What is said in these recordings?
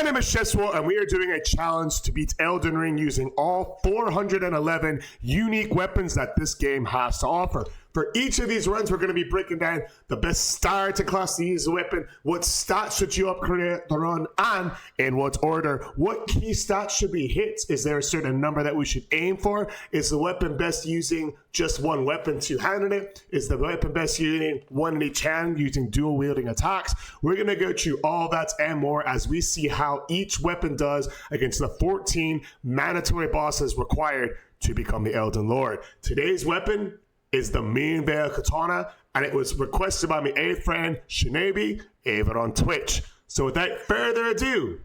My name is Cheswell, and we are doing a challenge to beat Elden Ring using all 411 unique weapons that this game has to offer. For each of these runs, we're going to be breaking down the best starting class to use the weapon, what stats should you upgrade the run, and in what order. What key stats should be hit? Is there a certain number that we should aim for? Is the weapon best using just one weapon two-handed it? Is the weapon best using one in each hand using dual-wielding attacks? We're going to go through all that and more as we see how each weapon does against the 14 mandatory bosses required to become the Elden Lord. Today's weapon is the Moonveil Katana, and it was requested by my A friend Shinobi over on Twitch. So without further ado,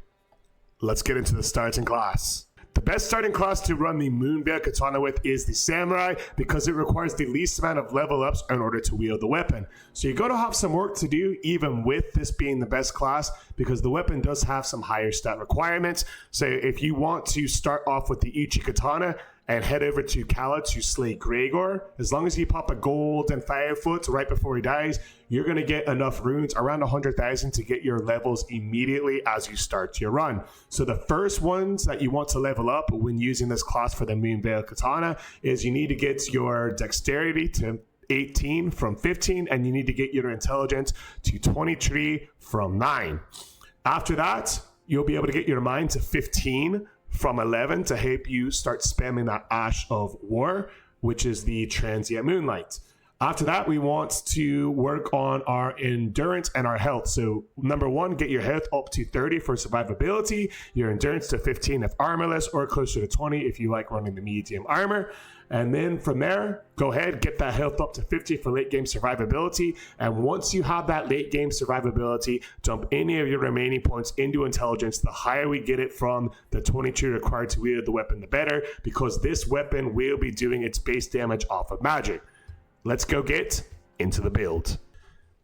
let's get into the starting class. The best starting class to run the Moonveil Katana with is the Samurai because it requires the least amount of level ups in order to wield the weapon. So you're going to have some work to do even with this being the best class because the weapon does have some higher stat requirements. So if you want to start off with the Ichi Katana and head over to Kala to slay Gregor, as long as you pop a gold and firefoot right before he dies, you're going to get enough runes, around 100,000, to get your levels immediately as you start your run. So the first ones that you want to level up when using this class for the Moonveil Katana is you need to get your dexterity to 18 from 15, and you need to get your intelligence to 23 from 9. After that, you'll be able to get your mind to 15 from 11 to help you start spamming that Ash of War, which is the Transient Moonlight. After that, we want to work on our endurance and our health. So number one, get your health up to 30 for survivability, your endurance to 15 if armorless, or closer to 20 if you like running the medium armor. And then from there, go ahead, get that health up to 50 for late game survivability. And once you have that late game survivability, dump any of your remaining points into intelligence. The higher we get it from the 22 required to wield the weapon, the better, because this weapon will be doing its base damage off of magic. Let's go get into the build.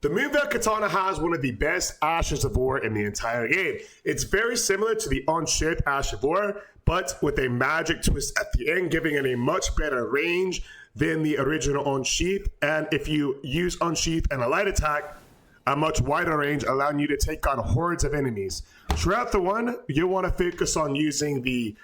The Moonveil Katana has one of the best Ashes of War in the entire game. It's very similar to the Unsheathed Ash of War, but with a magic twist at the end, giving it a much better range than the original Unsheathed. And if you use Unsheathed and a light attack, a much wider range, allowing you to take on hordes of enemies. Throughout the one, you'll want to focus on using the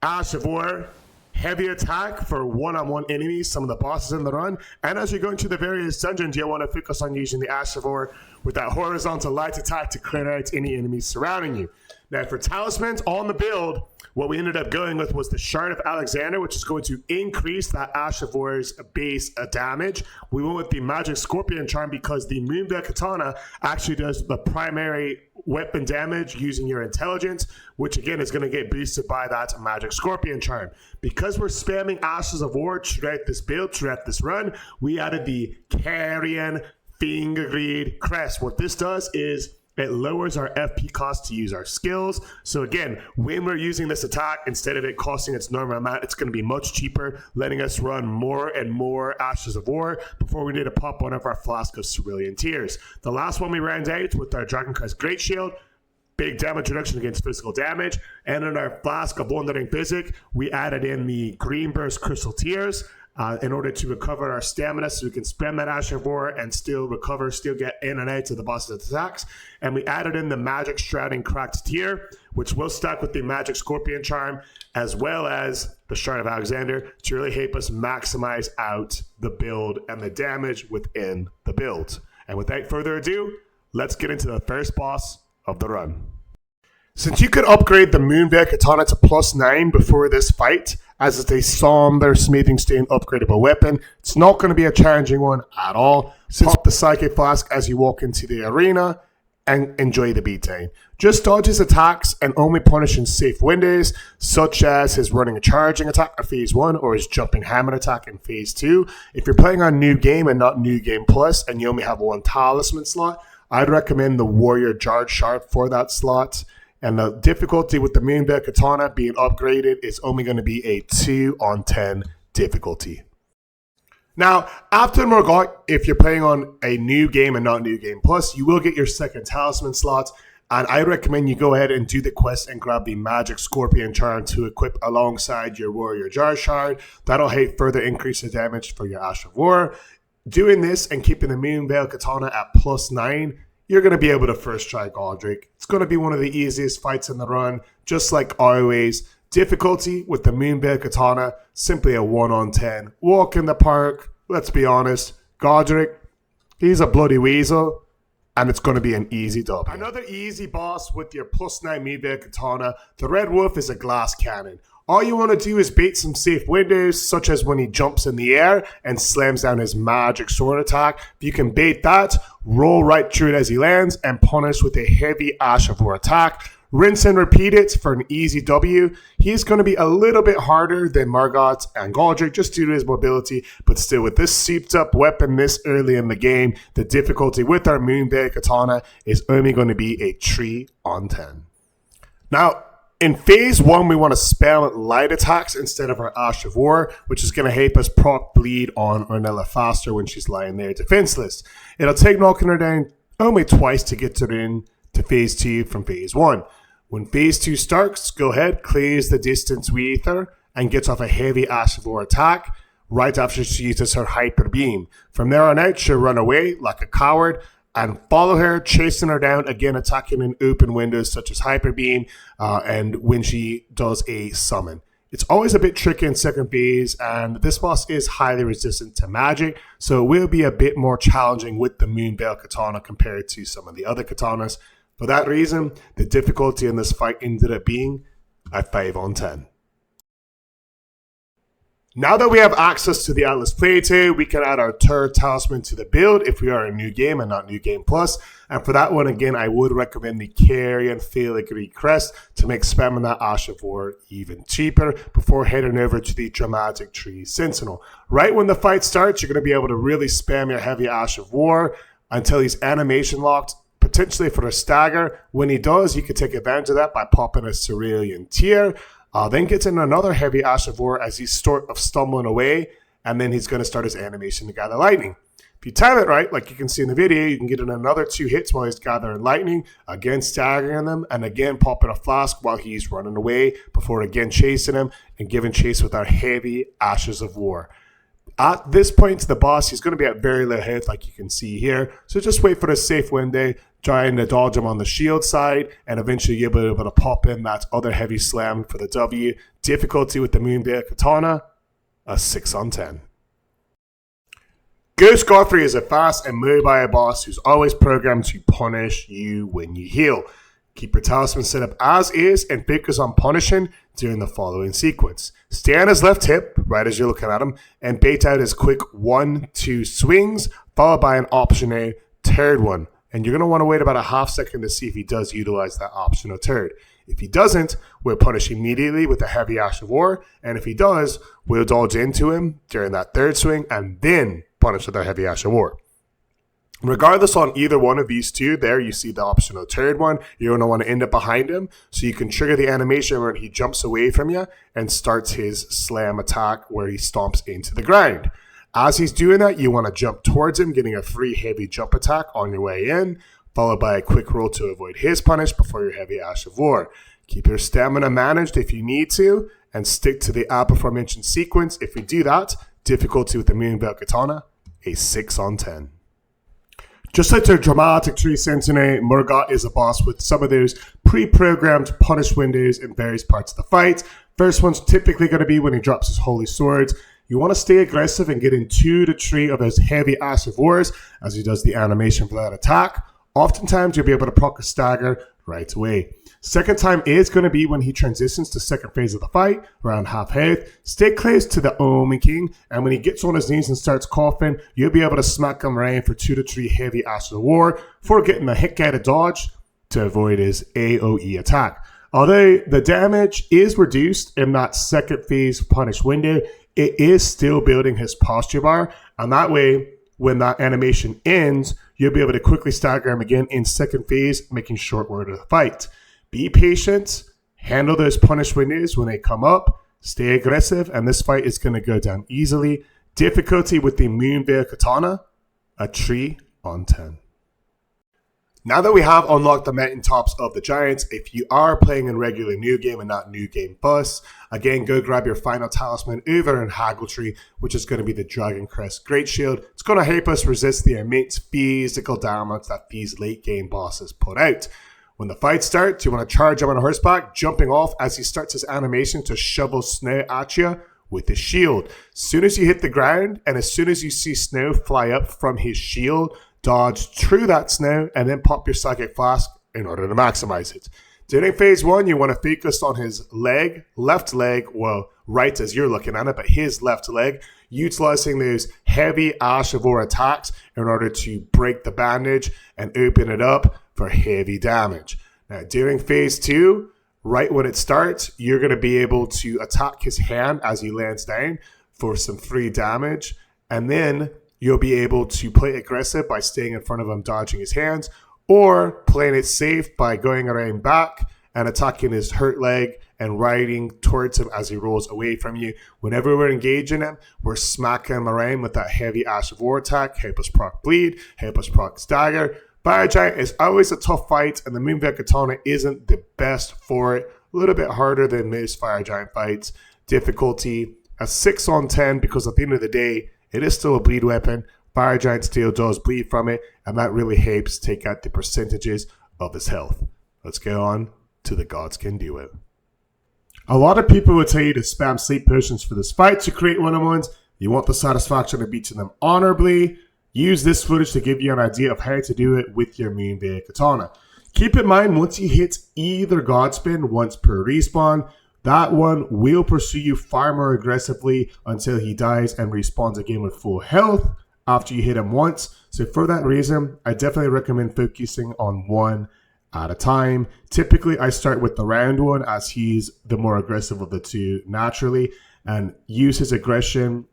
Ash of War heavy attack for one-on-one enemies, some of the bosses in the run. And as you're going to the various dungeons, you'll want to focus on using the Ash of War with that horizontal light attack to clear out any enemies surrounding you. Now for talismans on the build, what we ended up going with was the Shard of Alexander, which is going to increase that Ash of War's base damage. We went with the Magic Scorpion Charm because the Moonveil Katana actually does the primary weapon damage using your intelligence, which again is going to get boosted by that Magic Scorpion Charm. Because we're spamming Ashes of War throughout this build, throughout this run, we added the Carrion Fingergreed Crest. What this does is it lowers our FP cost to use our skills. So again, when we're using this attack, instead of it costing its normal amount, it's going to be much cheaper, letting us run more and more Ashes of War before we need to pop one of our Flask of Cerulean Tears. The last one we round out with our Dragon Crest Great Shield, big damage reduction against physical damage. And in our Flask of Wandering Physic, we added in the Green Burst Crystal Tears, in order to recover our stamina so we can spam that Ash of War and still recover, still get in and out to the boss's attacks. And we added in the Magic Shrouding Cracked Tier, which will stack with the Magic Scorpion Charm, as well as the Shard of Alexander, to really help us maximize out the build and the damage within the build. And without further ado, let's get into the first boss of the run. Since you could upgrade the Moonveil Katana to +9 before this fight, as it's a somber smithing stone upgradable weapon, it's not going to be a challenging one at all. Pop the Psychic Flask as you walk into the arena and enjoy the beatdown. Just dodge his attacks and only punish in safe windows, such as his running a charging attack in Phase 1 or his jumping hammer attack in Phase 2. If you're playing on New Game and not New Game Plus and you only have one talisman slot, I'd recommend the Warrior Charge Shard for that slot. And the difficulty with the Moonveil Katana being upgraded is only going to be a 2 on 10 difficulty. Now, after Morgott, if you're playing on a New Game and not New Game Plus, you will get your second talisman slot. And I recommend you go ahead and do the quest and grab the Magic Scorpion Charm to equip alongside your Warrior Jar Shard. That'll help further increase the damage for your Ash of War. Doing this and keeping the Moonveil Katana at +9 you're going to be able to first try Godrick. It's going to be one of the easiest fights in the run, just like always. Difficulty with the Moonveil Katana, simply a 1 on 10. Walk in the park, let's be honest. Godrick, he's a bloody weasel, and it's going to be an easy dub. Another easy boss with your +9 Moonveil Katana. The Red Wolf is a glass cannon. All you want to do is bait some safe windows, such as when he jumps in the air and slams down his magic sword attack. If you can bait that, roll right through it as he lands, and punish with a heavy Ash of War attack. Rinse and repeat it for an easy W. He's going to be a little bit harder than Morgott and Godrick just due to his mobility, but still with this souped up weapon this early in the game, the difficulty with our Moonveil Katana is only going to be a 3 on 10. Now, in phase 1, we want to spam light attacks instead of our Ash of War, which is going to help us proc bleed on Rennala faster when she's lying there defenseless. It'll take knocking her down only twice to get her in to phase 2 from phase 1. When phase 2 starts, go ahead, clears the distance with her, and gets off a heavy Ash of War attack right after she uses her Hyper Beam. From there on out, she'll run away like a coward and follow her, chasing her down, again attacking in open windows such as Hyper Beam, and when she does a summon. It's always a bit tricky in second phase, and this boss is highly resistant to magic, so it will be a bit more challenging with the Moonveil Katana compared to some of the other katanas. For that reason, the difficulty in this fight ended up being a 5 on 10. Now that we have access to the Atlas Playtale, we can add our third talisman to the build if we are a new game and not new game plus. And for that one, again, I would recommend the Carrion Filigree Crest to make spamming that Ash of War even cheaper before heading over to the Dramatic Tree Sentinel. Right when the fight starts, you're going to be able to really spam your heavy Ash of War until he's animation locked, potentially for a stagger. When he does, you can take advantage of that by popping a Cerulean Tear. Then gets in another heavy Ash of War as he's sort of stumbling away, and then he's going to start his animation to gather lightning. If you time it right, like you can see in the video, you can get in another 2 hits while he's gathering lightning, again staggering them, and again popping a flask while he's running away before again chasing him and giving chase with our heavy Ashes of War. At this point to the boss, he's going to be at very low health like you can see here, so just wait for a safe window, trying to dodge him on the shield side, and eventually you'll be able to pop in that other heavy slam for the W. Difficulty with the Moonveil Katana, a 6 on 10. Ghost Godfrey is a fast and mobile boss who's always programmed to punish you when you heal. Keep your talisman set up as is and focus on punishing during the following sequence. Stay on his left hip, right as you're looking at him, and bait out his quick 1-2 swings, followed by an optional third one. And you're going to want to wait about a half second to see if he does utilize that optional third. If he doesn't, we'll punish immediately with a heavy Ash of War, and if he does, we'll dodge into him during that third swing and then punish with our heavy Ash of War. Regardless, on either one of these two, there you see the optional third one, you're going to want to end up behind him, so you can trigger the animation where he jumps away from you and starts his slam attack where he stomps into the ground. As he's doing that, you want to jump towards him, getting a free heavy jump attack on your way in, followed by a quick roll to avoid his punish before your heavy Ash of War. Keep your stamina managed if you need to, and stick to the aforementioned sequence. If you do that, difficulty with the Moonveil Katana, a 6 on 10. Just like their Dramatic Tree Sentinel, Morgott is a boss with some of those pre-programmed punish windows in various parts of the fight. First one's typically going to be when he drops his Holy Swords. You want to stay aggressive and get in 2 to 3 of those heavy Ash of Wars as he does the animation for that attack. Oftentimes, you'll be able to proc a stagger right away. Second time is going to be when he transitions to second phase of the fight, around half health. Stay close to the Omen King, and when he gets on his knees and starts coughing, you'll be able to smack him around for 2 to 3 heavy Ash of War before getting the hit guy to dodge to avoid his AoE attack. Although the damage is reduced in that second phase punish window, it is still building his posture bar, and that way, when that animation ends, you'll be able to quickly stagger him again in second phase, making short work of the fight. Be patient, handle those punish windows when they come up, stay aggressive, and this fight is going to go down easily. Difficulty with the Moonveil Katana, a 3 on 10. Now that we have unlocked the mountaintops of the giants, if you are playing in regular New Game and not New Game Plus, again, go grab your final talisman over in Haggletree, which is going to be the Dragon Crest Great Shield. It's going to help us resist the immense physical damage that these late game bosses put out. When the fight starts, you want to charge him on horseback, jumping off as he starts his animation to shovel snow at you with his shield. As soon as you hit the ground, and as soon as you see snow fly up from his shield, dodge through that snow and then pop your Psychic Flask in order to maximize it. During phase 1, you want to focus on his leg, left leg, well, right as you're looking at it, but his left leg, utilizing those heavy Ash of War attacks in order to break the bandage and open it up for heavy damage. Now, during phase 2, right when it starts, you're going to be able to attack his hand as he lands down for some free damage, and then you'll be able to play aggressive by staying in front of him, dodging his hands, or playing it safe by going around back and attacking his hurt leg and riding towards him as he rolls away from you. Whenever we're engaging him, we're smacking him around with that heavy Ash of War attack, help us proc bleed, help us proc stagger. Fire Giant is always a tough fight, and the Moonveil Katana isn't the best for it. A little bit harder than most Fire Giant fights. Difficulty a 6 on 10 because at the end of the day, it is still a bleed weapon. Fire Giant still does bleed from it, and that really helps take out the percentages of his health. Let's go on to the Godskin Duo. A lot of people would tell you to spam sleep potions for this fight to create one-on-ones. You want the satisfaction of beating them honorably. Use this footage to give you an idea of how to do it with your Moonveil Katana. Keep in mind, once you hit either Godspin once per respawn, that one will pursue you far more aggressively until he dies and respawns again with full health after you hit him once. So for that reason, I definitely recommend focusing on one at a time. Typically, I start with the round one as he's the more aggressive of the two naturally, and use his aggression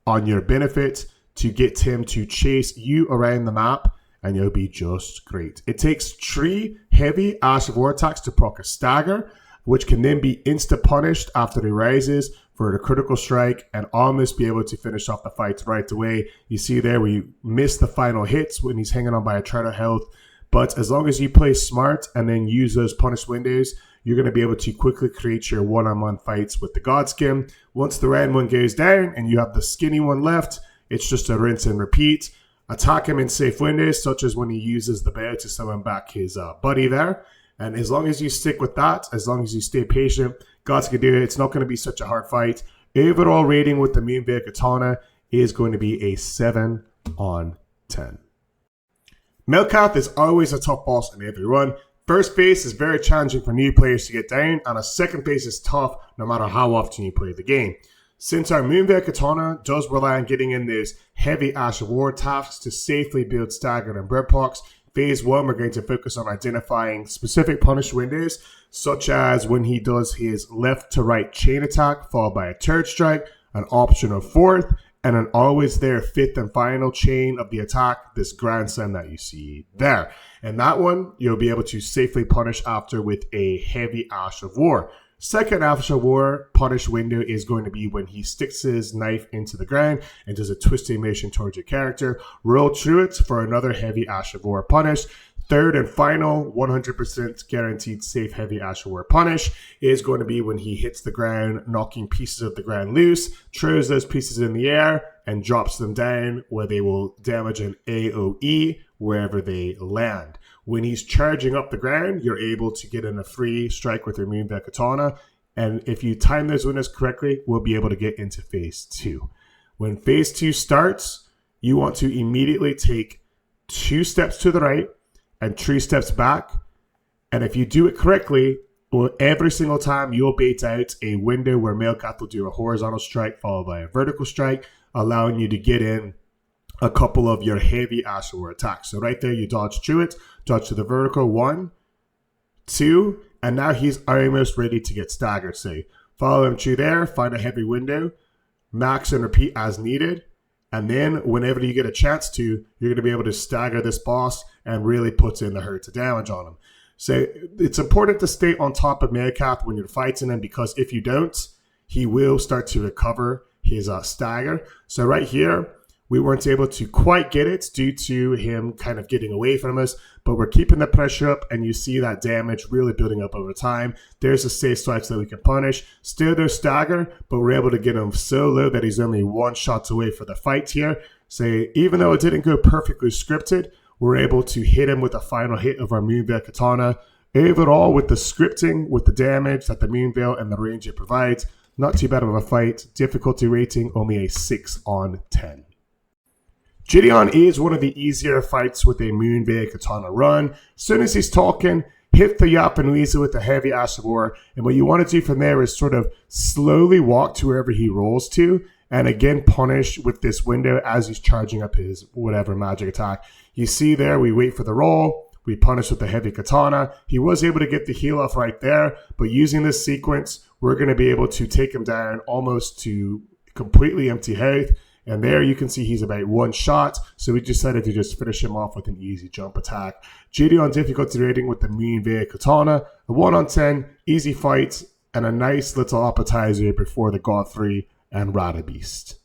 on your benefit to get him to chase you around the map, and you'll be just great. It takes 3 heavy Ash of War attacks to proc a stagger, which can then be insta-punished after he rises for the critical strike and almost be able to finish off the fight right away. You see there we miss the final hits when he's hanging on by a thread of health, but as long as you play smart and then use those punish windows, you're going to be able to quickly create your one-on-one fights with the Godskin. Once the round one goes down and you have the skinny one left, it's just a rinse and repeat. Attack him in safe windows, such as when he uses the bow to summon back his buddy there. And as long as you stick with that, as long as you stay patient, Godskin Duo, it's not going to be such a hard fight. Overall rating with the Moonveil Katana is going to be a 7 on 10. Malkeith is always a tough boss in every run. First phase is very challenging for new players to get down, and a second phase is tough no matter how often you play the game. Since our Moonveil Katana does rely on getting in those heavy Ash of War tasks to safely build stagger and breadbox, phase 1, we're going to focus on identifying specific punish windows, such as when he does his left to right chain attack, followed by a third strike, an optional fourth, and an always there 5th and final chain of the attack, this grand slam that you see there. And that one, you'll be able to safely punish after with a heavy Ash of War. Second Ash of War punish window is going to be when he sticks his knife into the ground and does a twisting motion towards your character. Roll through it for another heavy Ash of War punish. Third and final 100% guaranteed safe heavy Ash of War punish is going to be when he hits the ground, knocking pieces of the ground loose, throws those pieces in the air, and drops them down where they will damage an AoE wherever they land. When he's charging up the ground, you're able to get in a free strike with your Moonveil Katana, and if you time those windows correctly, we'll be able to get into phase 2. When phase 2 starts, you want to immediately take 2 steps to the right and 3 steps back, and if you do it correctly, well, every single time you'll bait out a window where Malkeith will do a horizontal strike followed by a vertical strike, allowing you to get in a couple of your heavy Ash of War attacks. So right there, you dodge through it, dodge to the vertical, 1, 2, and now he's almost ready to get staggered. So follow him through there, find a heavy window, max and repeat as needed, and then whenever you get a chance to, you're going to be able to stagger this boss and really put in the hurt to damage on him. So it's important to stay on top of Malkeith when you're fighting him, because if you don't, he will start to recover his stagger. So right here, We weren't able to quite get it due to him kind of getting away from us, but we're keeping the pressure up, and you see that damage really building up over time. There's a safe swipes that we can punish. Still there's stagger, but we're able to get him so low that he's only one shot away for the fight here. So even though it didn't go perfectly scripted, we're able to hit him with a final hit of our Moonveil Katana. Overall, with the scripting, with the damage that the Moonveil and the range it provides, not too bad of a fight. Difficulty rating only a 6 on 10. Gideon is one of the easier fights with a Moonveil Katana run. As soon as he's talking, hit the Yap and Weasel with the heavy Ash of War, and what you want to do from there is sort of slowly walk to wherever he rolls to, and again punish with this window as he's charging up his whatever magic attack. You see there, we wait for the roll, we punish with the heavy Katana. He was able to get the heal off right there, but using this sequence, we're going to be able to take him down almost to completely empty health. And there you can see he's about one shot, so we decided to just finish him off with an easy jump attack. Gideon difficulty rating with the Moonveil Katana, a 1 on 10, easy fight, and a nice little appetizer before the Godfrey and Elden Beast.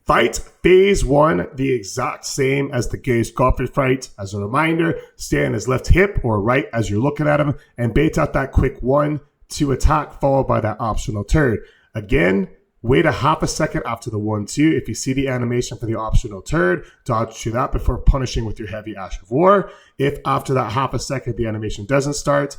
Fight phase 1, the exact same as the Ghost Godfrey fight. As a reminder, stay on his left hip or right as you're looking at him, and bait out that quick 1-2 attack followed by that optional turn. Again, wait a half a second after the 1-2. If you see the animation for the optional turn, dodge to that before punishing with your heavy Ash of War. If after that half a second the animation doesn't start,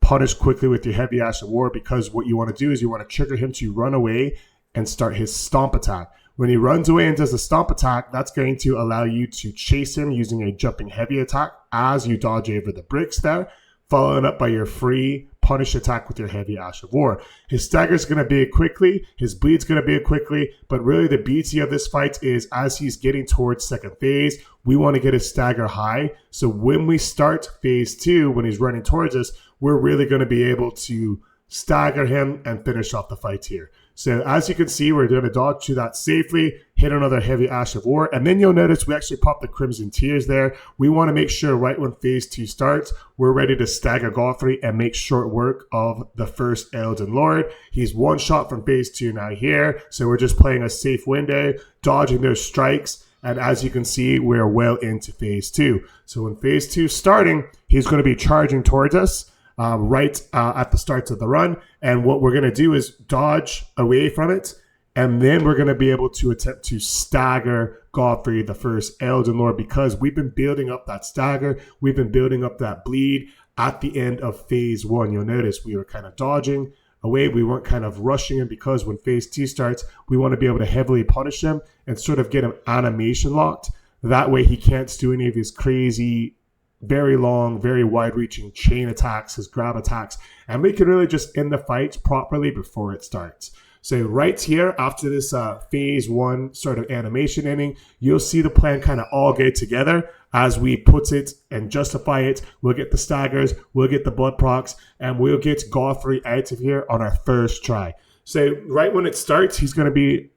punish quickly with your heavy Ash of War, because what you want to do is you want to trigger him to run away and start his stomp attack. When he runs away and does the stomp attack, that's going to allow you to chase him using a jumping heavy attack as you dodge over the bricks there, followed up by your free punish attack with your heavy Ash of War. His stagger is going to be quickly, his bleed's going to be quickly, but really the beauty of this fight is as he's getting towards second phase, we want to get his stagger high. So when we start phase 2, when he's running towards us, we're really going to be able to stagger him and finish off the fight here. So as you can see, we're going to dodge to that safely, hit another heavy Ash of War, and then you'll notice we actually pop the Crimson Tears there. We want to make sure right when phase 2 starts, we're ready to stagger Godfrey and make short work of the first Elden Lord. He's one shot from phase 2 now here, so we're just playing a safe window, dodging those strikes, and as you can see, we're well into phase 2. So when phase 2 is starting, he's going to be charging towards us. Right at the start of the run, and what we're going to do is dodge away from it, and then we're going to be able to attempt to stagger Godfrey, the first Elden Lord, because we've been building up that stagger, we've been building up that bleed at the end of phase 1. You'll notice we were kind of dodging away, we weren't kind of rushing him, because when phase 2 starts, we want to be able to heavily punish him and sort of get him animation locked. That way he can't do any of his crazy very long, very wide-reaching chain attacks, his grab attacks, and we can really just end the fight properly before it starts. So right here, after this phase 1 sort of animation ending, you'll see the plan kind of all get together as we put it and justify it. We'll get the staggers, we'll get the blood procs, and we'll get Godfrey out of here on our first try. So right when it starts, he's going to be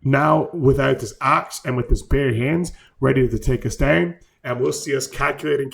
now without his axe and with his bare hands, ready to take us down. And we'll see us calculating,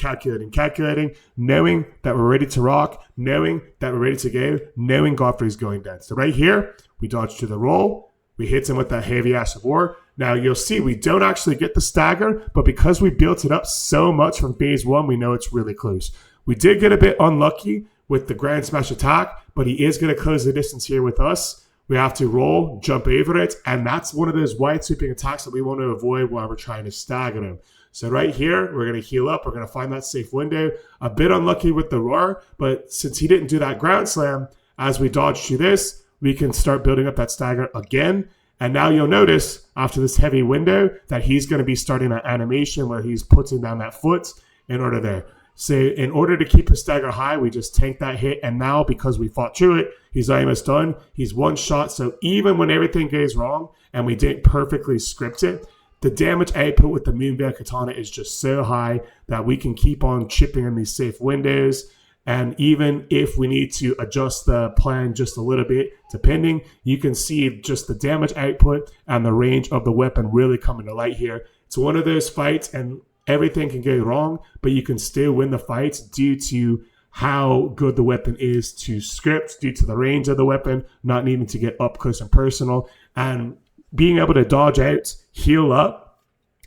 knowing that we're ready to rock, knowing that we're ready to go, knowing Godfrey's going down. So right here, we dodge to the roll. We hit him with that heavy Ash of War. Now you'll see we don't actually get the stagger, but because we built it up so much from phase 1, we know it's really close. We did get a bit unlucky with the Grand Smash attack, but he is going to close the distance here with us. We have to roll, jump over it, and that's one of those wide sweeping attacks that we want to avoid while we're trying to stagger him. So right here, we're going to heal up. We're going to find that safe window. A bit unlucky with the roar, but since he didn't do that ground slam, as we dodge through this, we can start building up that stagger again. And now you'll notice after this heavy window that he's going to be starting that animation where he's putting down that foot in order there. So in order to keep his stagger high, we just tank that hit. And now because we fought through it, he's almost done. He's one shot. So even when everything goes wrong and we didn't perfectly script it, the damage output with the Moonveil Katana is just so high that we can keep on chipping in these safe windows. And even if we need to adjust the plan just a little bit, depending, you can see just the damage output and the range of the weapon really coming to light here. It's one of those fights and everything can go wrong, but you can still win the fight due to how good the weapon is to script, due to the range of the weapon, not needing to get up close and personal. And being able to dodge out, heal up,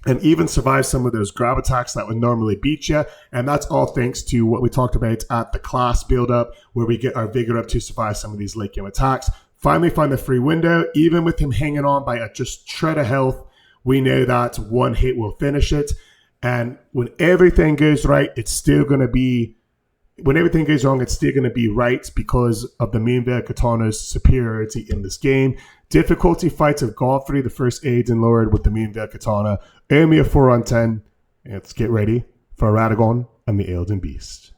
and even survive some of those grab attacks that would normally beat you. And that's all thanks to what we talked about at the class build-up, where we get our Vigor up to survive some of these late game attacks. Finally find the free window. Even with him hanging on by a just shred of health, we know that one hit will finish it. And when everything goes right, it's still going to be... When everything goes wrong, it's still going to be right because of the Moonveil Katana's superiority in this game. Difficulty fights of Godfrey, the first Aiden Lord with the Moonveil Katana. Only a 4 on 10. Let's get ready for Radagon and the Elden Beast.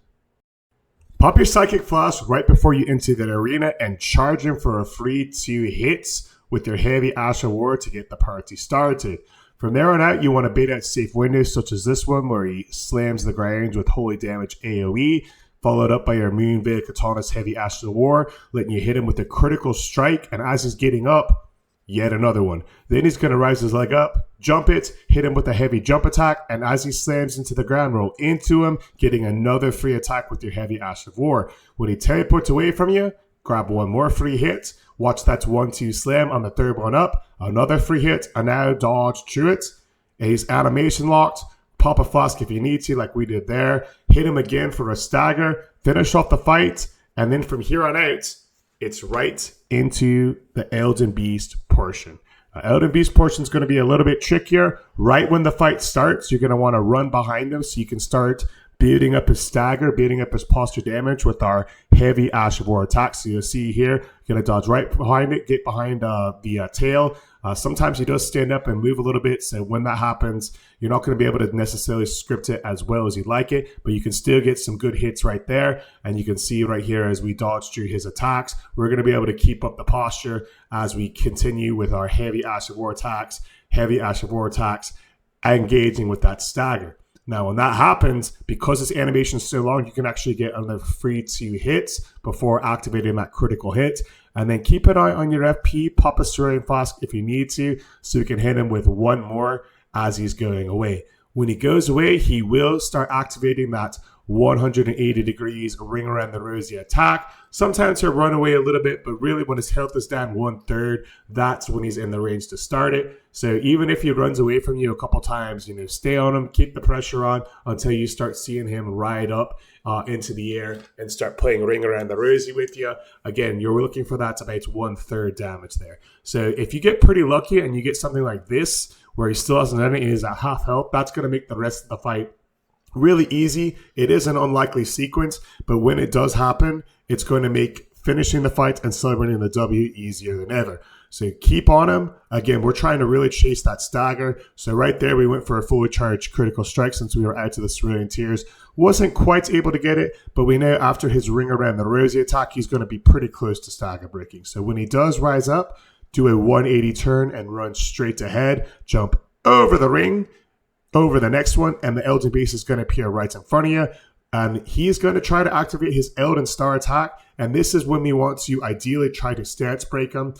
Pop your Psychic Flash right before you enter the arena and charge him for a free 2 hits with your Heavy Ash of War to get the party started. From there on out, you want to bait out safe windows such as this one where he slams the ground with Holy Damage AoE, followed up by your Moonveil Katana's Heavy Ash of War, letting you hit him with a critical strike, and as he's getting up, yet another one. Then he's going to rise his leg up, jump it, hit him with a heavy jump attack, and as he slams into the ground, roll into him, getting another free attack with your Heavy Ash of War. When he teleports away from you, grab one more free hit, watch that 1-2 slam on the third one up, another free hit, and now dodge through it. And he's animation locked. Pop a flask if you need to, like we did there. Hit him again for a stagger. Finish off the fight. And then from here on out, it's right into the Elden Beast portion. Elden Beast portion is going to be a little bit trickier. Right when the fight starts, you're going to want to run behind him so you can start building up his stagger, building up his posture damage with our Heavy Ash of War attack. So you'll see here, you're going to dodge right behind it, get behind the tail. Sometimes he does stand up and move a little bit, so when that happens, you're not going to be able to necessarily script it as well as you'd like it, but you can still get some good hits right there, and you can see right here as we dodge through his attacks, we're going to be able to keep up the posture as we continue with our Heavy Ash of War attacks, engaging with that stagger. Now, when that happens, because this animation is so long, you can actually get another free 2 hits before activating that critical hit. And then keep an eye on your FP, pop a Cerulean Flask if you need to, so you can hit him with one more as he's going away. When he goes away, he will start activating that 180 degrees ring around the rosy attack. Sometimes he'll run away a little bit, but really when his health is down 1/3, that's when he's in the range to start it. So even if he runs away from you a couple times, stay on him, keep the pressure on until you start seeing him ride up into the air and start playing ring around the rosy with you. Again, you're looking for that about 1/3 damage there. So if you get pretty lucky and you get something like this, where he still hasn't done it and he's at half health, that's going to make the rest of the fight really easy. It is an unlikely sequence, but when it does happen, it's going to make finishing the fight and celebrating the W easier than ever. So keep on him. Again, we're trying to really chase that stagger. So right there, we went for a fully charged critical strike since we were out to the Cerulean Tears. Wasn't quite able to get it, but we know after his ring around the rosy attack, he's going to be pretty close to stagger breaking. So when he does rise up, do a 180 turn and run straight ahead, jump over the ring, over the next one, and the Elden Beast is going to appear right in front of you. And he's going to try to activate his Elden Star attack. And this is when we want to ideally try to stance break him.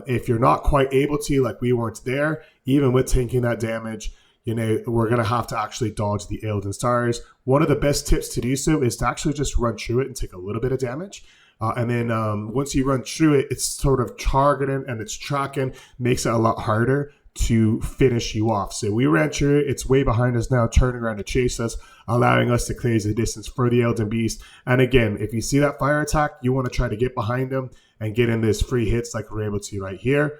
If you're not quite able to, like we weren't there, even with taking that damage, we're going to have to actually dodge the Elden Stars. One of the best tips to do so is to actually just run through it and take a little bit of damage. And then once you run through it, it's sort of targeting and it's tracking, makes it a lot harder to finish you off. So we ran through it. It's way behind us now, turning around to chase us, allowing us to clear the distance for the Elden Beast. And again, if you see that fire attack, you want to try to get behind him and get in those free hits like we're able to right here.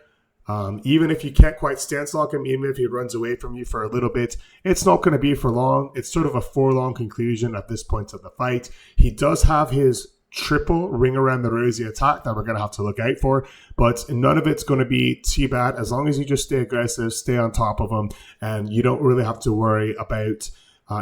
Even if you can't quite stance lock him, even if he runs away from you for a little bit, it's not going to be for long. It's sort of a forlong conclusion at this point of the fight. He does have his triple ring around the rosy attack that we're going to have to look out for, but none of it's going to be too bad as long as you just stay aggressive, stay on top of him, and you don't really have to worry about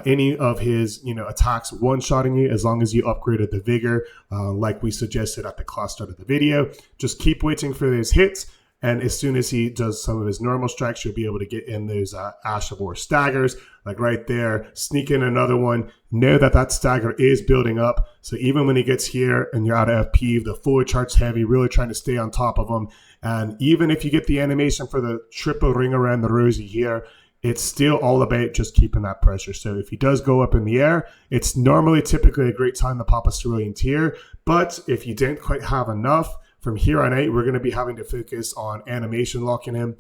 any of his attacks one-shotting you as long as you upgraded the vigor like we suggested at the class start of the video. Just keep waiting for those hits, and as soon as he does some of his normal strikes, you'll be able to get in those Ash of War staggers, like right there, sneak in another one. Know that stagger is building up, so even when he gets here and you're out of FP, the fully charged heavy, really trying to stay on top of him. And even if you get the animation for the triple ring around the rosy here, it's still all about just keeping that pressure. So if he does go up in the air, it's typically a great time to pop a Cerulean Tear, but if you didn't quite have enough from here on out, we're going to be having to focus on animation locking him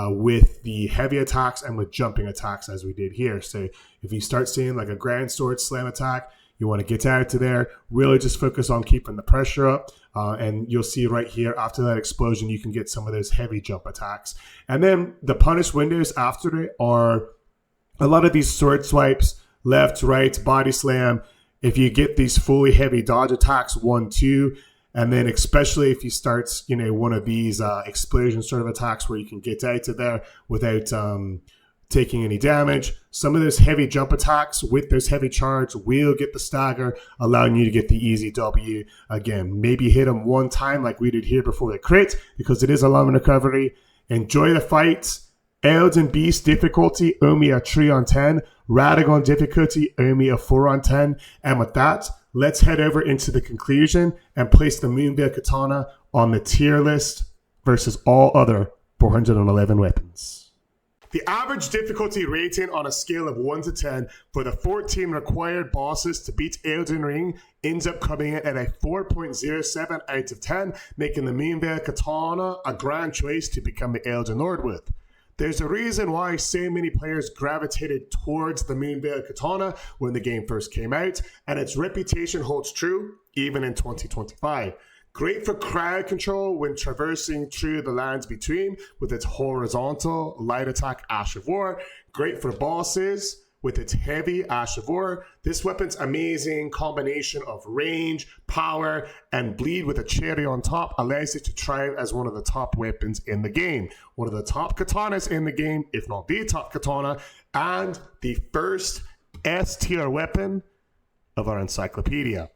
with the heavy attacks and with jumping attacks as we did here. So if you start seeing like a grand sword slam attack, you want to get out to there, really just focus on keeping the pressure up. And you'll see right here, after that explosion, you can get some of those heavy jump attacks. And then the punish windows after it are a lot of these sword swipes, left, right, body slam. If you get these fully heavy dodge attacks, 1, 2, and then especially if you start, one of these explosion sort of attacks where you can get out to there without taking any damage. Some of those heavy jump attacks with those heavy charge will get the stagger, allowing you to get the easy W. Again, maybe hit them one time like we did here before the crit, because it is a long recovery. Enjoy the fight. Elden Beast difficulty, only a 3 on 10. Radagon difficulty, only a 4 on 10. And with that, let's head over into the conclusion and place the Moonveil Katana on the tier list versus all other 411 weapons. The average difficulty rating on a scale of 1 to 10 for the 14 required bosses to beat Elden Ring ends up coming in at a 4.07 out of 10, making the Moonveil Katana a grand choice to become the Elden Lord with. There's a reason why so many players gravitated towards the Moonveil Katana when the game first came out, and its reputation holds true even in 2025. Great for crowd control when traversing through the lands between with its horizontal light attack Ash of War. Great for bosses with its heavy Ash of War. This weapon's amazing combination of range, power, and bleed with a cherry on top allows it to thrive as one of the top weapons in the game. One of the top katanas in the game, if not the top katana, and the first S tier weapon of our encyclopedia.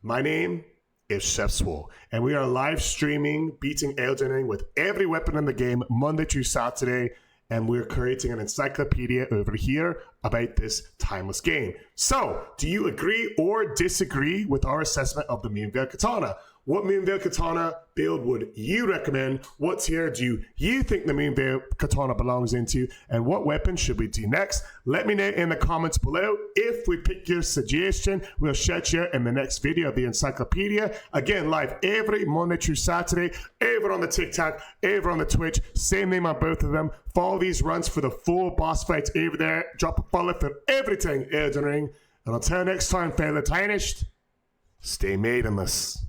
My name is Chef Swole, and we are live streaming beating Elden Ring with every weapon in the game Monday through Saturday, and we're creating an encyclopedia over here about this timeless game. So, do you agree or disagree with our assessment of the Moonveil Katana? What Moonveil Katana build would you recommend? What tier do you think the Moonveil Katana belongs into? And what weapon should we do next? Let me know in the comments below. If we pick your suggestion, we'll shout you in the next video of the encyclopedia. Again, live every Monday through Saturday, over on the TikTok, over on the Twitch. Same name on both of them. Follow these runs for the full boss fights over there. Drop a follow for everything Elden Ring. And until next time, fellow Tiniest, stay maidenless.